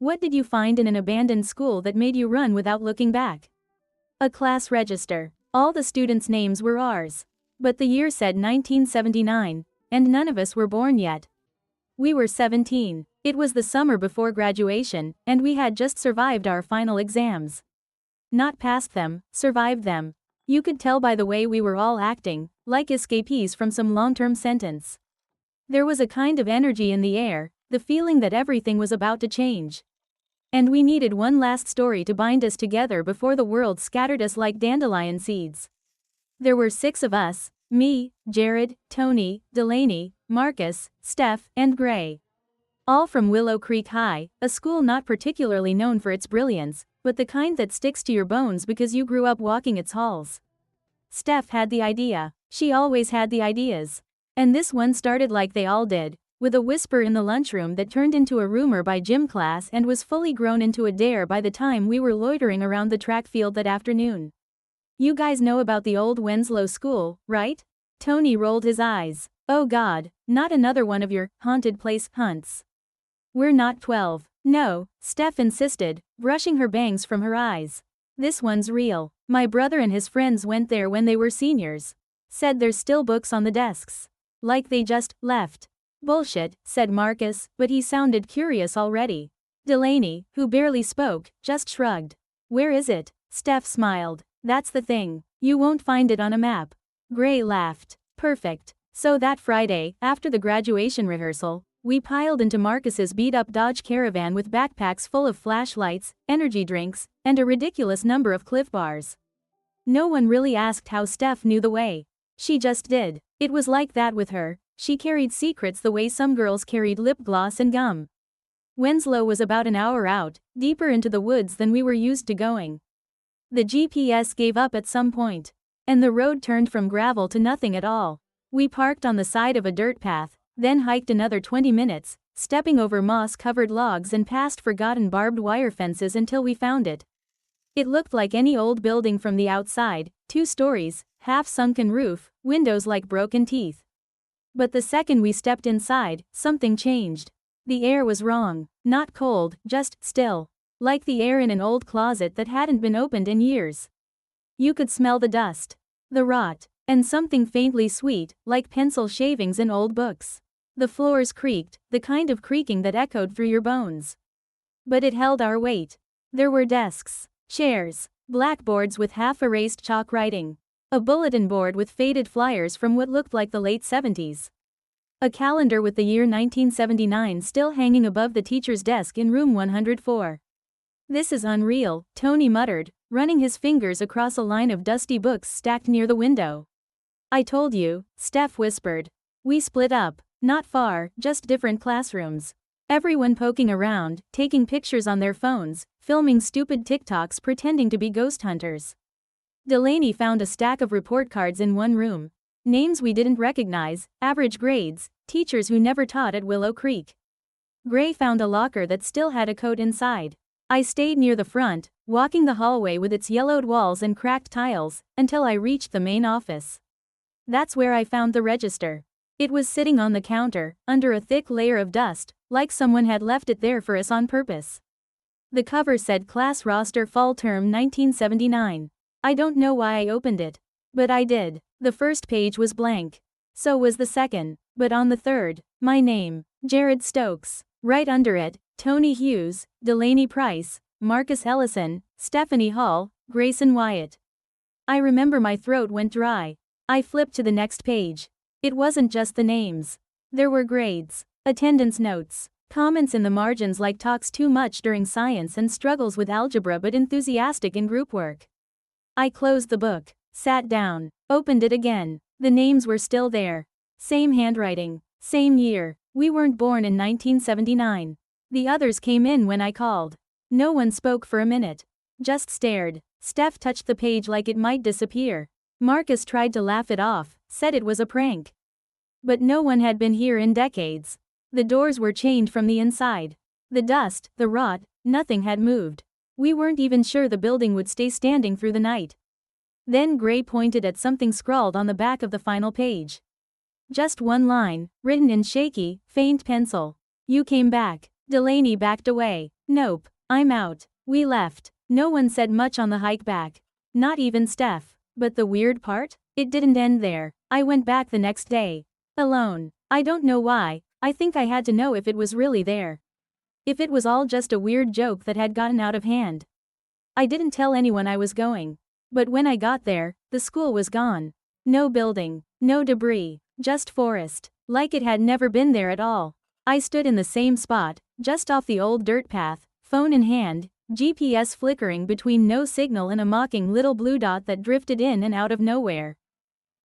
What did you find in an abandoned school that made you run without looking back? A class register. All the students' names were ours. But the year said 1979, and none of us were born yet. We were 17. It was the summer before graduation, and we had just survived our final exams. Not passed them, survived them. You could tell by the way we were all acting, like escapees from some long-term sentence. There was a kind of energy in the air, the feeling that everything was about to change. And we needed one last story to bind us together before the world scattered us like dandelion seeds. There were 6 of us, me, Jared, Tony, Delaney, Marcus, Steph, and Gray. All from Willow Creek High, a school not particularly known for its brilliance, but the kind that sticks to your bones because you grew up walking its halls. Steph had the idea. She always had the ideas. And this one started like they all did, with a whisper in the lunchroom that turned into a rumor by gym class and was fully grown into a dare by the time we were loitering around the track field that afternoon. You guys know about the old Winslow School, right? Tony rolled his eyes. Oh God, not another one of your haunted place hunts. We're not 12. No, Steph insisted, brushing her bangs from her eyes. This one's real. My brother and his friends went there when they were seniors. Said there's still books on the desks. Like they just left. Bullshit, said Marcus, but he sounded curious already. Delaney, who barely spoke, just shrugged. Where is it? Steph smiled. That's the thing. You won't find it on a map. Gray laughed. Perfect. So that Friday, after the graduation rehearsal, we piled into Marcus's beat-up Dodge Caravan with backpacks full of flashlights, energy drinks, and a ridiculous number of Clif Bars. No one really asked how Steph knew the way. She just did. It was like that with her. She carried secrets the way some girls carried lip gloss and gum. Winslow was about an hour out, deeper into the woods than we were used to going. The GPS gave up at some point, and the road turned from gravel to nothing at all. We parked on the side of a dirt path, then hiked another 20 minutes, stepping over moss-covered logs and past forgotten barbed wire fences until we found it. It looked like any old building from the outside, 2 stories, half-sunken roof, windows like broken teeth. But the second we stepped inside, something changed. The air was wrong. Not cold, just still. Like the air in an old closet that hadn't been opened in years. You could smell the dust, the rot, and something faintly sweet, like pencil shavings in old books. The floors creaked, the kind of creaking that echoed through your bones. But it held our weight. There were desks, chairs, blackboards with half-erased chalk writing, a bulletin board with faded flyers from what looked like the late 70s. A calendar with the year 1979 still hanging above the teacher's desk in room 104. This is unreal, Tony muttered, running his fingers across a line of dusty books stacked near the window. I told you, Steph whispered. We split up. Not far, just different classrooms. Everyone poking around, taking pictures on their phones, filming stupid TikToks pretending to be ghost hunters. Delaney found a stack of report cards in one room. Names we didn't recognize, average grades, teachers who never taught at Willow Creek. Gray found a locker that still had a coat inside. I stayed near the front, walking the hallway with its yellowed walls and cracked tiles, until I reached the main office. That's where I found the register. It was sitting on the counter, under a thick layer of dust, like someone had left it there for us on purpose. The cover said Class Roster Fall Term 1979. I don't know why I opened it. But I did. The first page was blank. So was the second. But on the third, my name, Jared Stokes. Right under it, Tony Hughes, Delaney Price, Marcus Ellison, Stephanie Hall, Grayson Wyatt. I remember my throat went dry. I flipped to the next page. It wasn't just the names. There were grades, attendance notes, comments in the margins like talks too much during science and struggles with algebra but enthusiastic in group work. I closed the book, sat down, opened it again. The names were still there. Same handwriting, same year. We weren't born in 1979. The others came in when I called. No one spoke for a minute. Just stared. Steph touched the page like it might disappear. Marcus tried to laugh it off, said it was a prank. But no one had been here in decades. The doors were chained from the inside. The dust, the rot, nothing had moved. We weren't even sure the building would stay standing through the night. Then Gray pointed at something scrawled on the back of the final page. Just one line, written in shaky, faint pencil. You came back. Delaney backed away. Nope, I'm out. We left. No one said much on the hike back. Not even Steph. But the weird part? It didn't end there. I went back the next day. Alone. I don't know why, I think I had to know if it was really there. If it was all just a weird joke that had gotten out of hand. I didn't tell anyone I was going. But when I got there, the school was gone. No building, no debris, just forest, like it had never been there at all. I stood in the same spot, just off the old dirt path, phone in hand, GPS flickering between no signal and a mocking little blue dot that drifted in and out of nowhere.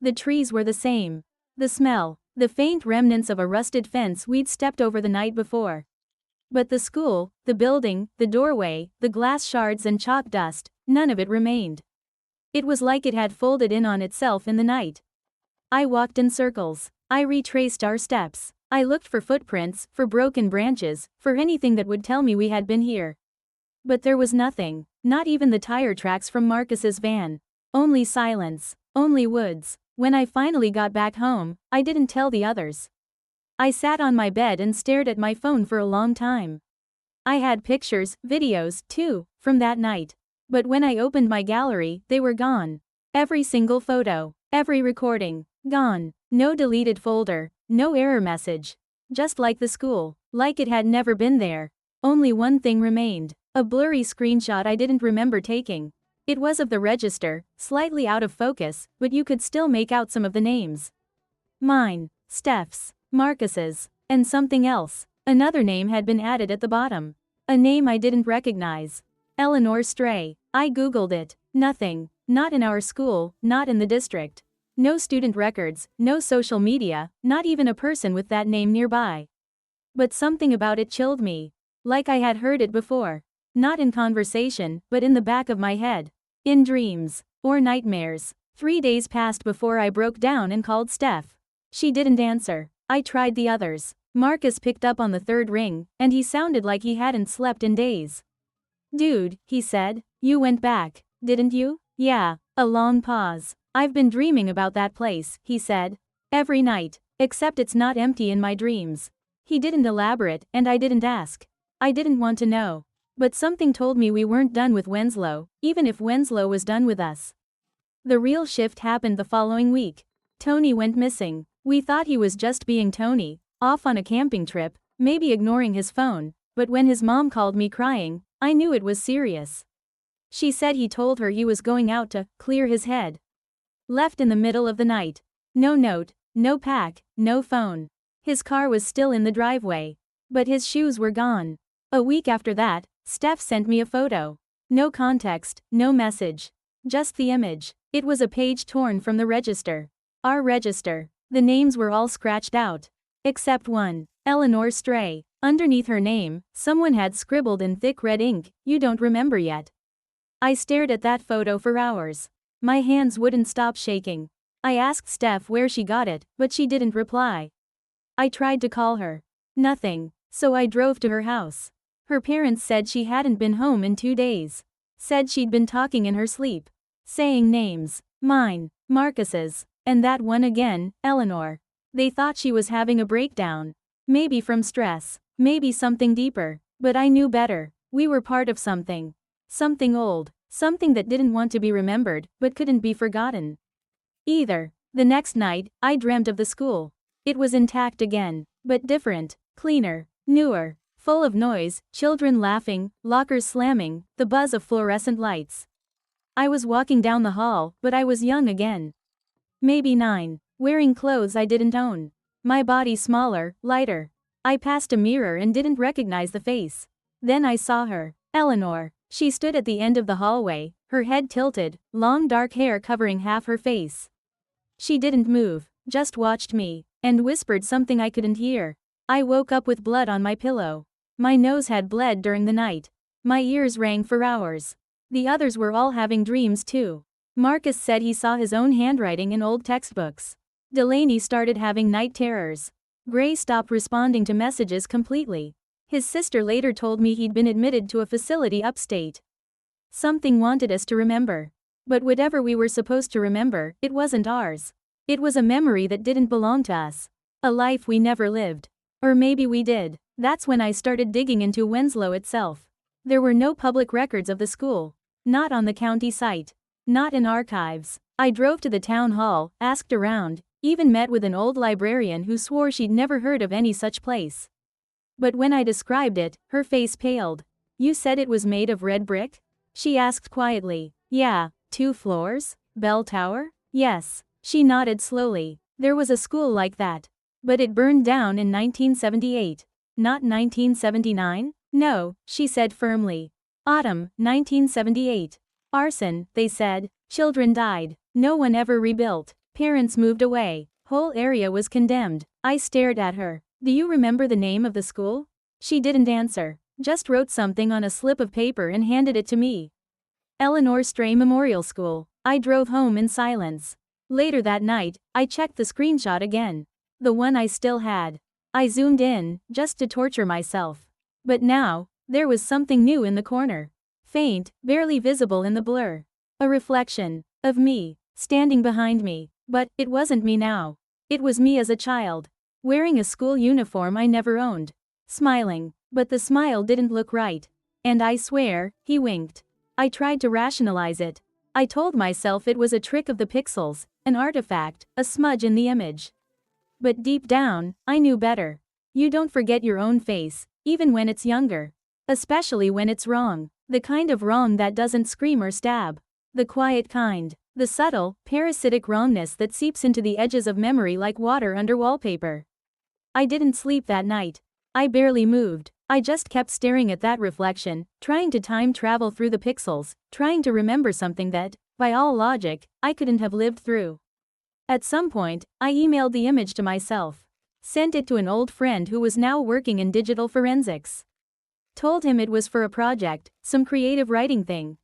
The trees were the same. The smell, the faint remnants of a rusted fence we'd stepped over the night before. But the school, the building, the doorway, the glass shards and chalk dust, none of it remained. It was like it had folded in on itself in the night. I walked in circles. I retraced our steps. I looked for footprints, for broken branches, for anything that would tell me we had been here. But there was nothing, not even the tire tracks from Marcus's van. Only silence, only woods. When I finally got back home, I didn't tell the others. I sat on my bed and stared at my phone for a long time. I had pictures, videos, too, from that night. But when I opened my gallery, they were gone. Every single photo, every recording, gone. No deleted folder, no error message. Just like the school, like it had never been there. Only one thing remained. A blurry screenshot I didn't remember taking. It was of the register, slightly out of focus, but you could still make out some of the names. Mine, Steph's, Marcus's, and something else. Another name had been added at the bottom. A name I didn't recognize. Eleanor Stray. I googled it. Nothing. Not in our school, not in the district. No student records, no social media, not even a person with that name nearby. But something about it chilled me. Like I had heard it before. Not in conversation, but in the back of my head. In dreams. Or nightmares. 3 days passed before I broke down and called Steph. She didn't answer. I tried the others. Marcus picked up on the third ring, and he sounded like he hadn't slept in days. Dude, he said, you went back, didn't you? Yeah. A long pause. I've been dreaming about that place, he said. Every night. Except it's not empty in my dreams. He didn't elaborate, and I didn't ask. I didn't want to know. But something told me we weren't done with Winslow, even if Winslow was done with us. The real shift happened the following week. Tony went missing. We thought he was just being Tony, off on a camping trip, maybe ignoring his phone, but when his mom called me crying, I knew it was serious. She said he told her he was going out to clear his head. Left in the middle of the night. No note, no pack, no phone. His car was still in the driveway. But his shoes were gone. A week after that, Steph sent me a photo. No context, no message. Just the image. It was a page torn from the register. Our register. The names were all scratched out. Except one. Eleanor Stray. Underneath her name, someone had scribbled in thick red ink, "You don't remember yet." I stared at that photo for hours. My hands wouldn't stop shaking. I asked Steph where she got it, but she didn't reply. I tried to call her. Nothing. So I drove to her house. Her parents said she hadn't been home in 2 days. Said she'd been talking in her sleep. Saying names. Mine, Marcus's, and that one again, Eleanor. They thought she was having a breakdown. Maybe from stress. Maybe something deeper. But I knew better. We were part of something. Something old. Something that didn't want to be remembered, but couldn't be forgotten. Either. The next night, I dreamt of the school. It was intact again. But different. Cleaner. Newer. Full of noise, children laughing, lockers slamming, the buzz of fluorescent lights. I was walking down the hall, but I was young again. Maybe 9. Wearing clothes I didn't own. My body smaller, lighter. I passed a mirror and didn't recognize the face. Then I saw her. Eleanor. She stood at the end of the hallway, her head tilted, long dark hair covering half her face. She didn't move, just watched me, and whispered something I couldn't hear. I woke up with blood on my pillow. My nose had bled during the night. My ears rang for hours. The others were all having dreams too. Marcus said he saw his own handwriting in old textbooks. Delaney started having night terrors. Gray stopped responding to messages completely. His sister later told me he'd been admitted to a facility upstate. Something wanted us to remember. But whatever we were supposed to remember, it wasn't ours. It was a memory that didn't belong to us. A life we never lived. Or maybe we did. That's when I started digging into Winslow itself. There were no public records of the school. Not on the county site. Not in archives. I drove to the town hall, asked around, even met with an old librarian who swore she'd never heard of any such place. But when I described it, her face paled. "You said it was made of red brick?" She asked quietly. "Yeah, 2 floors? Bell Tower?" "Yes." She nodded slowly. "There was a school like that. But it burned down in 1978. Not 1979? "No," she said firmly. "Autumn, 1978. Arson, they said. Children died. No one ever rebuilt. Parents moved away. Whole area was condemned." I stared at her. "Do you remember the name of the school?" She didn't answer. Just wrote something on a slip of paper and handed it to me. Eleanor Stray Memorial School. I drove home in silence. Later that night, I checked the screenshot again. The one I still had. I zoomed in, just to torture myself. But now, there was something new in the corner. Faint, barely visible in the blur. A reflection. Of me. Standing behind me. But, it wasn't me now. It was me as a child. Wearing a school uniform I never owned. Smiling. But the smile didn't look right. And I swear, he winked. I tried to rationalize it. I told myself it was a trick of the pixels, an artifact, a smudge in the image. But deep down, I knew better. You don't forget your own face, even when it's younger. Especially when it's wrong. The kind of wrong that doesn't scream or stab. The quiet kind. The subtle, parasitic wrongness that seeps into the edges of memory like water under wallpaper. I didn't sleep that night. I barely moved. I just kept staring at that reflection, trying to time travel through the pixels, trying to remember something that, by all logic, I couldn't have lived through. At some point, I emailed the image to myself. Sent it to an old friend who was now working in digital forensics. Told him it was for a project, some creative writing thing.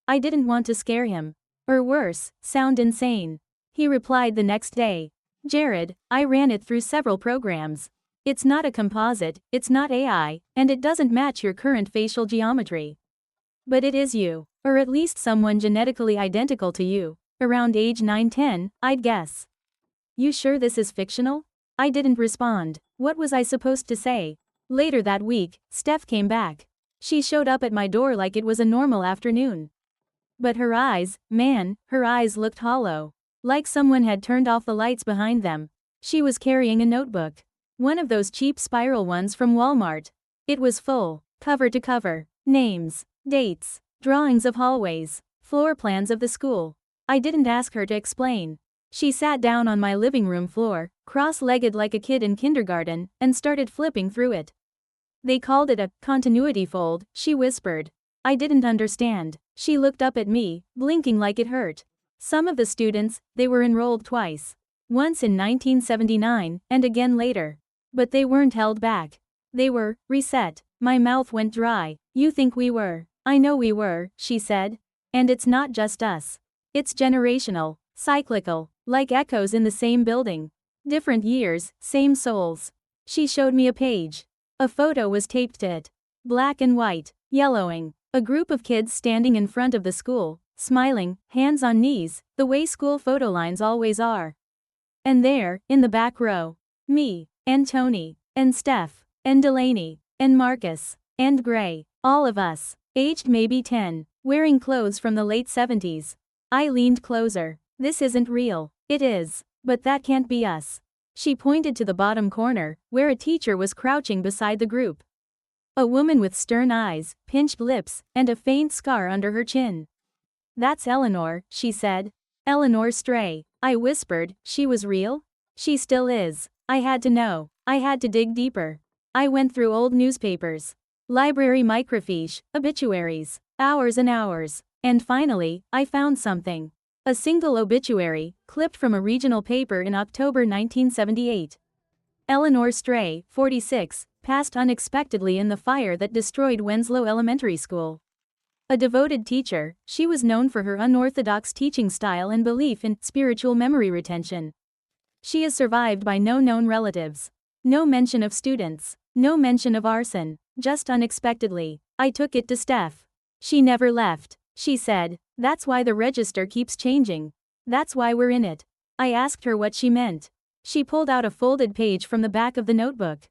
I didn't want to scare him. Or worse, sound insane. He replied the next day. "Jared, I ran it through several programs. It's not a composite, it's not AI, and it doesn't match your current facial geometry. But it is you. Or at least someone genetically identical to you. Around age 9-10, I'd guess." "You sure this is fictional?" I didn't respond. What was I supposed to say? Later that week, Steph came back. She showed up at my door like it was a normal afternoon. But her eyes, man, her eyes looked hollow. Like someone had turned off the lights behind them. She was carrying a notebook. One of those cheap spiral ones from Walmart. It was full, cover to cover. Names, dates, drawings of hallways, floor plans of the school. I didn't ask her to explain. She sat down on my living room floor, cross-legged like a kid in kindergarten, and started flipping through it. "They called it a continuity fold," she whispered. I didn't understand. She looked up at me, blinking like it hurt. Some of the students, they were enrolled twice. Once in 1979, and again later. But they weren't held back. They were reset. My mouth went dry. "You think we were?" "I know we were," she said. "And it's not just us. It's generational, cyclical, like echoes in the same building. Different years, same souls." She showed me a page. A photo was taped to it. Black and white, yellowing. A group of kids standing in front of the school, smiling, hands on knees, the way school photo lines always are. And there, in the back row, me, and Tony, and Steph, and Delaney, and Marcus, and Gray, all of us, aged maybe 10, wearing clothes from the late 70s. I leaned closer. "This isn't real." "It is. But that can't be us." She pointed to the bottom corner, where a teacher was crouching beside the group. A woman with stern eyes, pinched lips, and a faint scar under her chin. "That's Eleanor," she said. "Eleanor Stray." I whispered, "She was real?" "She still is." I had to know. I had to dig deeper. I went through old newspapers, library microfiche, obituaries, hours and hours. And finally, I found something. A single obituary, clipped from a regional paper in October 1978. Eleanor Stray, 46, passed unexpectedly in the fire that destroyed Winslow Elementary School. A devoted teacher, she was known for her unorthodox teaching style and belief in spiritual memory retention. She is survived by no known relatives. No mention of students. No mention of arson. Just unexpectedly. I took it to Steph. She never left. She said, "That's why the register keeps changing. That's why we're in it." I asked her what she meant. She pulled out a folded page from the back of the notebook.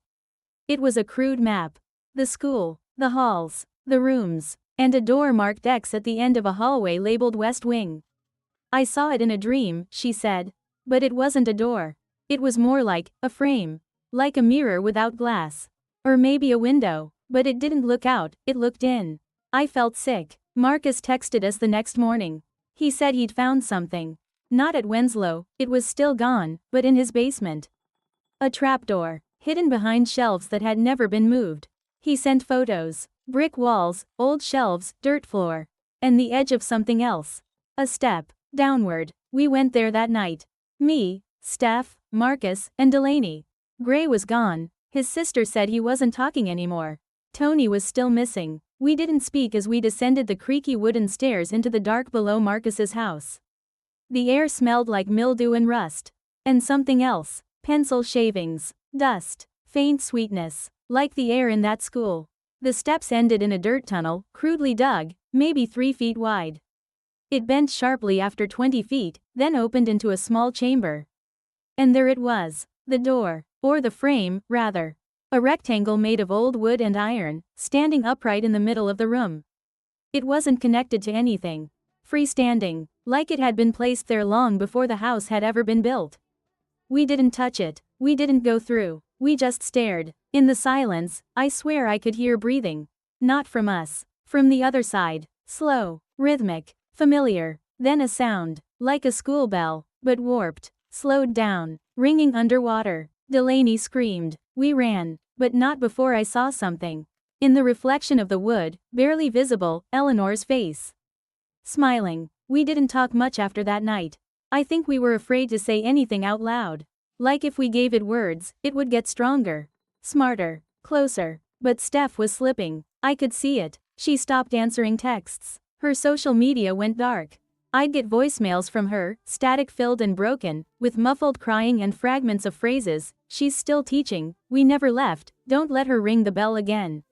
It was a crude map. The school, the halls, the rooms, and a door marked X at the end of a hallway labeled West Wing. I saw it in a dream, she said. But it wasn't a door. It was more like a frame. Like a mirror without glass. Or maybe a window. But it didn't look out, it looked in. I felt sick. Marcus texted us the next morning. He said he'd found something. Not at Winslow, it was still gone, but in his basement. A trapdoor, hidden behind shelves that had never been moved. He sent photos. Brick walls, old shelves, dirt floor. And the edge of something else. A step. Downward. We went there that night. Me, Steph, Marcus, and Delaney. Gray was gone. His sister said he wasn't talking anymore. Tony was still missing. We didn't speak as we descended the creaky wooden stairs into the dark below Marcus's house. The air smelled like mildew and rust. And something else. Pencil shavings. Dust. Faint sweetness. Like the air in that school. The steps ended in a dirt tunnel, crudely dug, maybe 3 feet wide. It bent sharply after 20 feet, then opened into a small chamber. And there it was. The door. Or the frame, rather. A rectangle made of old wood and iron, standing upright in the middle of the room. It wasn't connected to anything. Freestanding, like it had been placed there long before the house had ever been built. We didn't touch it. We didn't go through. We just stared. In the silence, I swear I could hear breathing. Not from us. From the other side. Slow. Rhythmic. Familiar. Then a sound. Like a school bell. But warped. Slowed down. Ringing underwater. Delaney screamed. We ran. But not before I saw something. In the reflection of the wood, barely visible, Eleanor's face. Smiling. We didn't talk much after that night. I think we were afraid to say anything out loud. Like if we gave it words, it would get stronger. Smarter. Closer. But Steph was slipping. I could see it. She stopped answering texts. Her social media went dark. I'd get voicemails from her, static-filled and broken, with muffled crying and fragments of phrases. She's still teaching, we never left, don't let her ring the bell again.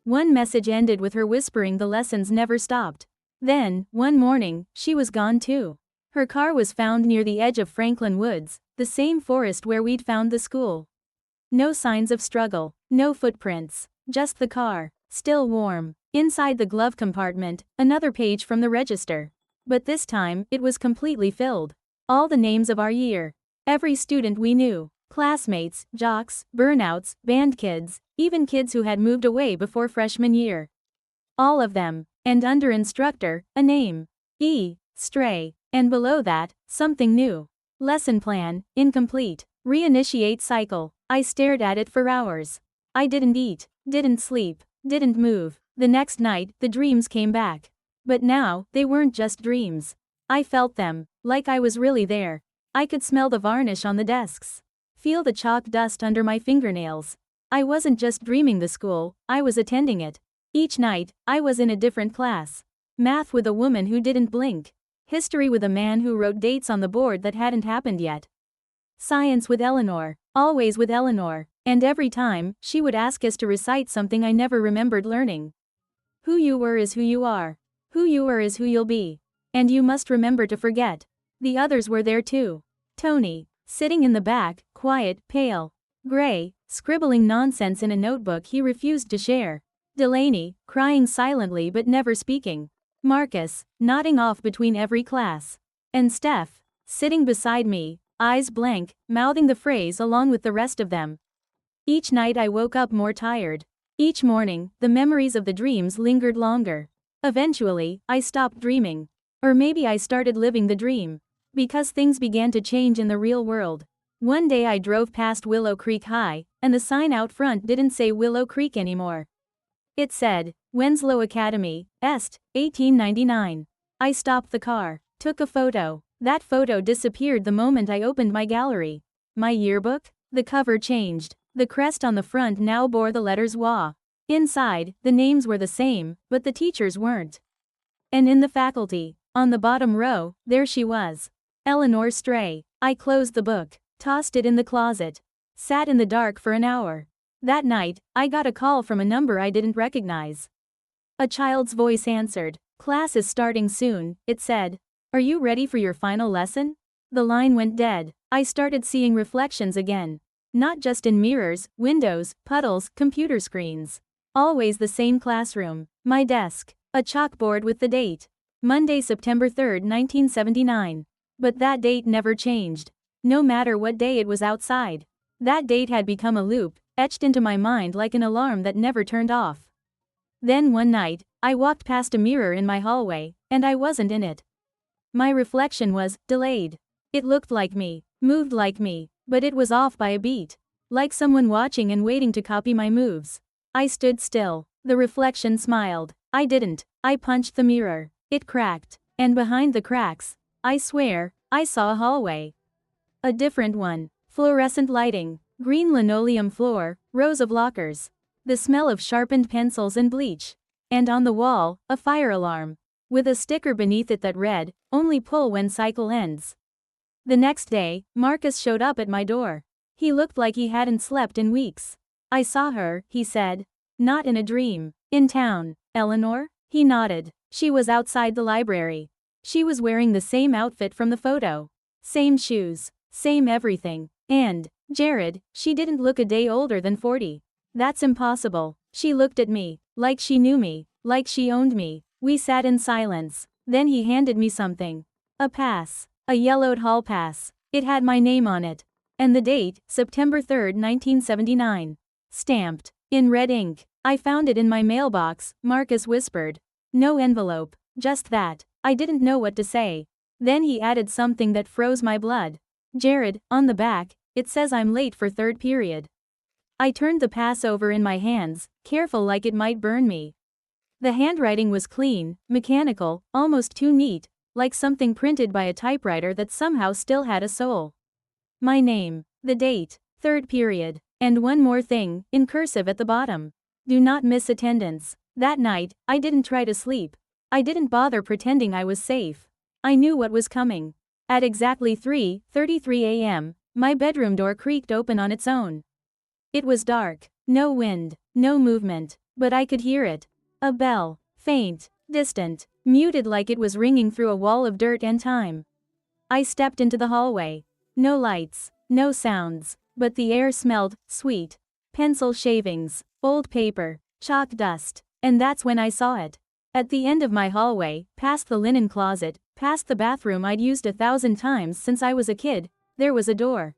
One message ended with her whispering the lessons never stopped. Then, one morning, she was gone too. Her car was found near the edge of Franklin Woods, the same forest where we'd found the school. No signs of struggle, no footprints, just the car, still warm. Inside the glove compartment, another page from the register. But this time, it was completely filled. All the names of our year. Every student we knew. Classmates, jocks, burnouts, band kids, even kids who had moved away before freshman year. All of them. And under instructor, a name. E. Stray. And below that, something new. Lesson plan, incomplete. Reinitiate cycle. I stared at it for hours. I didn't eat, didn't sleep, didn't move. The next night, the dreams came back. But now, they weren't just dreams. I felt them, like I was really there. I could smell the varnish on the desks. Feel the chalk dust under my fingernails. I wasn't just dreaming the school, I was attending it. Each night, I was in a different class. Math with a woman who didn't blink. History with a man who wrote dates on the board that hadn't happened yet. Science with Eleanor, always with Eleanor, and every time, she would ask us to recite something I never remembered learning. Who you were is who you are. Who you are is who you'll be. And you must remember to forget. The others were there too. Tony, sitting in the back, quiet, pale. Gray, scribbling nonsense in a notebook he refused to share. Delaney, crying silently but never speaking. Marcus, nodding off between every class. And Steph, sitting beside me, eyes blank, mouthing the phrase along with the rest of them. Each night I woke up more tired. Each morning, the memories of the dreams lingered longer. Eventually, I stopped dreaming. Or maybe I started living the dream. Because things began to change in the real world. One day I drove past Willow Creek High, and the sign out front didn't say Willow Creek anymore. It said, Winslow Academy, Est, 1899. I stopped the car, took a photo. That photo disappeared the moment I opened my gallery. My yearbook? The cover changed. The crest on the front now bore the letters WA. Inside, the names were the same, but the teachers weren't. And in the faculty, on the bottom row, there she was. Eleanor Stray. I closed the book, tossed it in the closet, sat in the dark for an hour. That night, I got a call from a number I didn't recognize. A child's voice answered. Class is starting soon, it said. Are you ready for your final lesson? The line went dead. I started seeing reflections again. Not just in mirrors, windows, puddles, computer screens. Always the same classroom. My desk. A chalkboard with the date. Monday, September 3, 1979. But that date never changed. No matter what day it was outside. That date had become a loop, etched into my mind like an alarm that never turned off. Then one night, I walked past a mirror in my hallway, and I wasn't in it. My reflection was delayed. It looked like me, moved like me, but it was off by a beat. Like someone watching and waiting to copy my moves. I stood still. The reflection smiled. I didn't. I punched the mirror. It cracked. And behind the cracks, I swear, I saw a hallway. A different one. Fluorescent lighting, green linoleum floor, rows of lockers. The smell of sharpened pencils and bleach. And on the wall, a fire alarm. With a sticker beneath it that read, "Only pull when cycle ends." The next day, Marcus showed up at my door. He looked like he hadn't slept in weeks. "I saw her," he said. "Not in a dream. In town." "Eleanor?" He nodded. "She was outside the library. She was wearing the same outfit from the photo. Same shoes. Same everything. And, Jared, she didn't look a day older than 40. That's impossible." She looked at me, like she knew me, like she owned me. We sat in silence. Then he handed me something. A pass. A yellowed hall pass. It had my name on it. And the date, September 3, 1979. Stamped. In red ink. "I found it in my mailbox," Marcus whispered. "No envelope. Just that." I didn't know what to say. Then he added something that froze my blood. "Jared, on the back, it says I'm late for third period." I turned the pass over in my hands, careful like it might burn me. The handwriting was clean, mechanical, almost too neat, like something printed by a typewriter that somehow still had a soul. My name, the date, third period, and one more thing, in cursive at the bottom. "Do not miss attendance." That night, I didn't try to sleep. I didn't bother pretending I was safe. I knew what was coming. At exactly 3:33 a.m., my bedroom door creaked open on its own. It was dark, no wind, no movement, but I could hear it. A bell, faint, distant, muted like it was ringing through a wall of dirt and time. I stepped into the hallway. No lights, no sounds, but the air smelled sweet. Pencil shavings, old paper, chalk dust, and that's when I saw it. At the end of my hallway, past the linen closet, past the bathroom I'd used 1,000 times since I was a kid, there was a door.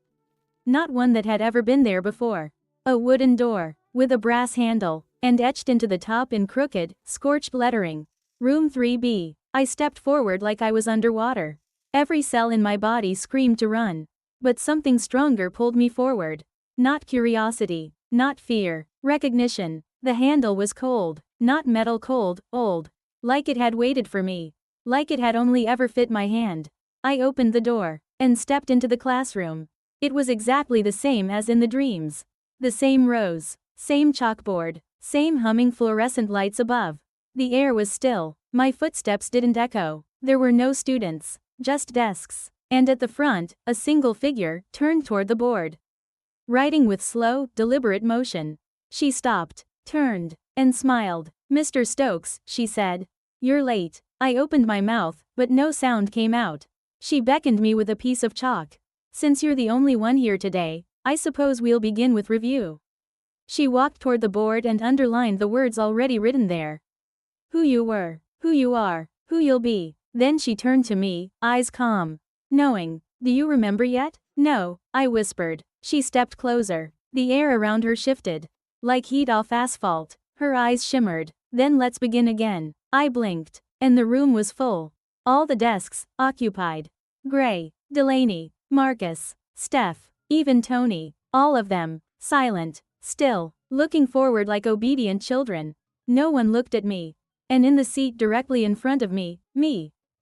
Not one that had ever been there before. A wooden door, with a brass handle, and etched into the top in crooked, scorched lettering. Room 3B. I stepped forward like I was underwater. Every cell in my body screamed to run. But something stronger pulled me forward. Not curiosity, not fear, recognition. The handle was cold, not metal cold, old. Like it had waited for me. Like it had only ever fit my hand. I opened the door, and stepped into the classroom. It was exactly the same as in the dreams. The same rows, same chalkboard, same humming fluorescent lights above. The air was still, my footsteps didn't echo. There were no students, just desks. And at the front, a single figure, turned toward the board. Writing with slow, deliberate motion. She stopped, turned, and smiled. "Mr. Stokes," she said. "You're late." I opened my mouth, but no sound came out. She beckoned me with a piece of chalk. "Since you're the only one here today, I suppose we'll begin with review." She walked toward the board and underlined the words already written there. "Who you were, who you are, who you'll be." Then she turned to me, eyes calm. Knowing. "Do you remember yet?" "No," I whispered. She stepped closer. The air around her shifted. Like heat off asphalt. Her eyes shimmered. "Then let's begin again." I blinked. And the room was full. All the desks, occupied. Gray, Delaney, Marcus, Steph, even Tony. All of them, silent, still, looking forward like obedient children. No one looked at me. And in the seat directly in front of me,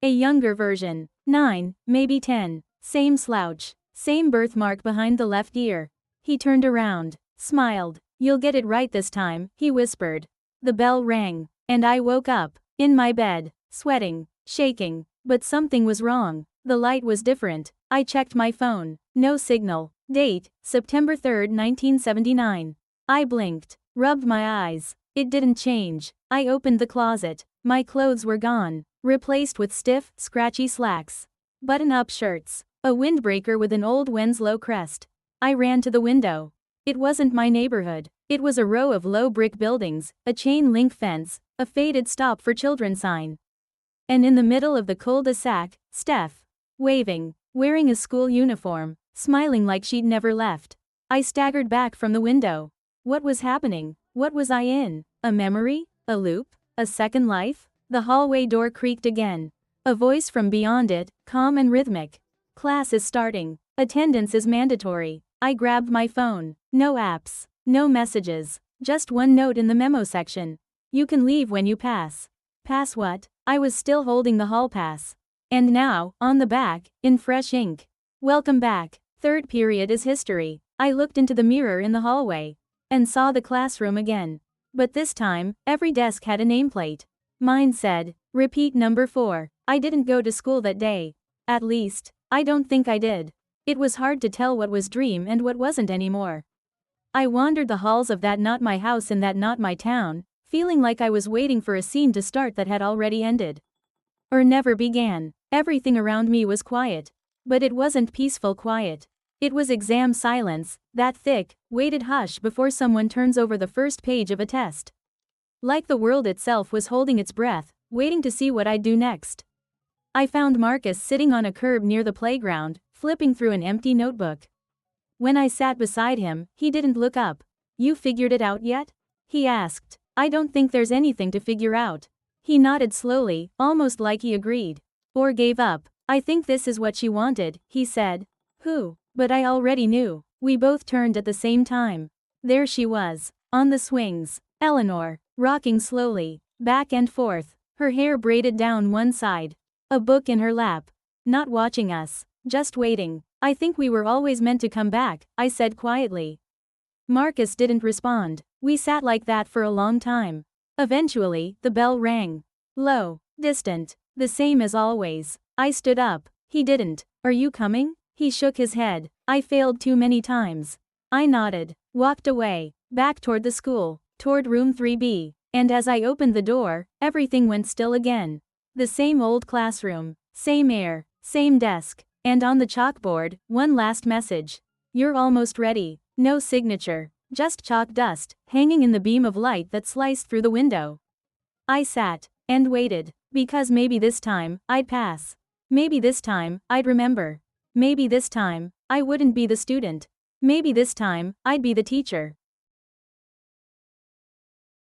a younger version. 9, maybe 10. Same slouch. Same birthmark behind the left ear. He turned around, smiled. "You'll get it right this time," he whispered. The bell rang, and I woke up, in my bed, sweating, shaking. But something was wrong. The light was different. I checked my phone. No signal. Date, September 3, 1979. I blinked, rubbed my eyes. It didn't change. I opened the closet. My clothes were gone, replaced with stiff, scratchy slacks. Button-up shirts. A windbreaker with an old Winslow crest. I ran to the window. It wasn't my neighborhood. It was a row of low brick buildings, a chain link fence, a faded stop for children sign. And in the middle of the cul-de-sac, Steph. Waving, wearing a school uniform, smiling like she'd never left. I staggered back from the window. What was happening? What was I in? A memory? A loop? A second life? The hallway door creaked again. A voice from beyond it, calm and rhythmic. Class is starting. Attendance is mandatory. I grabbed my phone. No apps. No messages. Just one note in the memo section. You can leave when you pass. Pass what? I was still holding the hall pass. And now, on the back, in fresh ink. Welcome back. Third period is history. I looked into the mirror in the hallway. And saw the classroom again. But this time, every desk had a nameplate. Mine said, repeat number 4. I didn't go to school that day. At least, I don't think I did. It was hard to tell what was dream and what wasn't anymore. I wandered the halls of that not my house in that not my town, feeling like I was waiting for a scene to start that had already ended. Or never began. Everything around me was quiet. But it wasn't peaceful quiet. It was exam silence, that thick, weighted hush before someone turns over the first page of a test. Like the world itself was holding its breath, waiting to see what I'd do next. I found Marcus sitting on a curb near the playground, flipping through an empty notebook. When I sat beside him, he didn't look up. You figured it out yet? He asked. I don't think there's anything to figure out. He nodded slowly, almost like he agreed. Or gave up. I think this is what she wanted, he said. Who? But I already knew. We both turned at the same time. There she was. On the swings. Eleanor. Rocking slowly. Back and forth. Her hair braided down one side. A book in her lap. Not watching us. Just waiting. I think we were always meant to come back, I said quietly. Marcus didn't respond. We sat like that for a long time. Eventually, the bell rang. Low. Distant. The same as always. I stood up. He didn't. Are you coming? He shook his head. I failed too many times. I nodded. Walked away. Back toward the school. Toward room 3B. And as I opened the door, everything went still again. The same old classroom. Same air. Same desk. And on the chalkboard, one last message. You're almost ready. No signature. Just chalk dust, hanging in the beam of light that sliced through the window. I sat. And waited. Because maybe this time, I'd pass. Maybe this time, I'd remember. Maybe this time, I wouldn't be the student. Maybe this time, I'd be the teacher.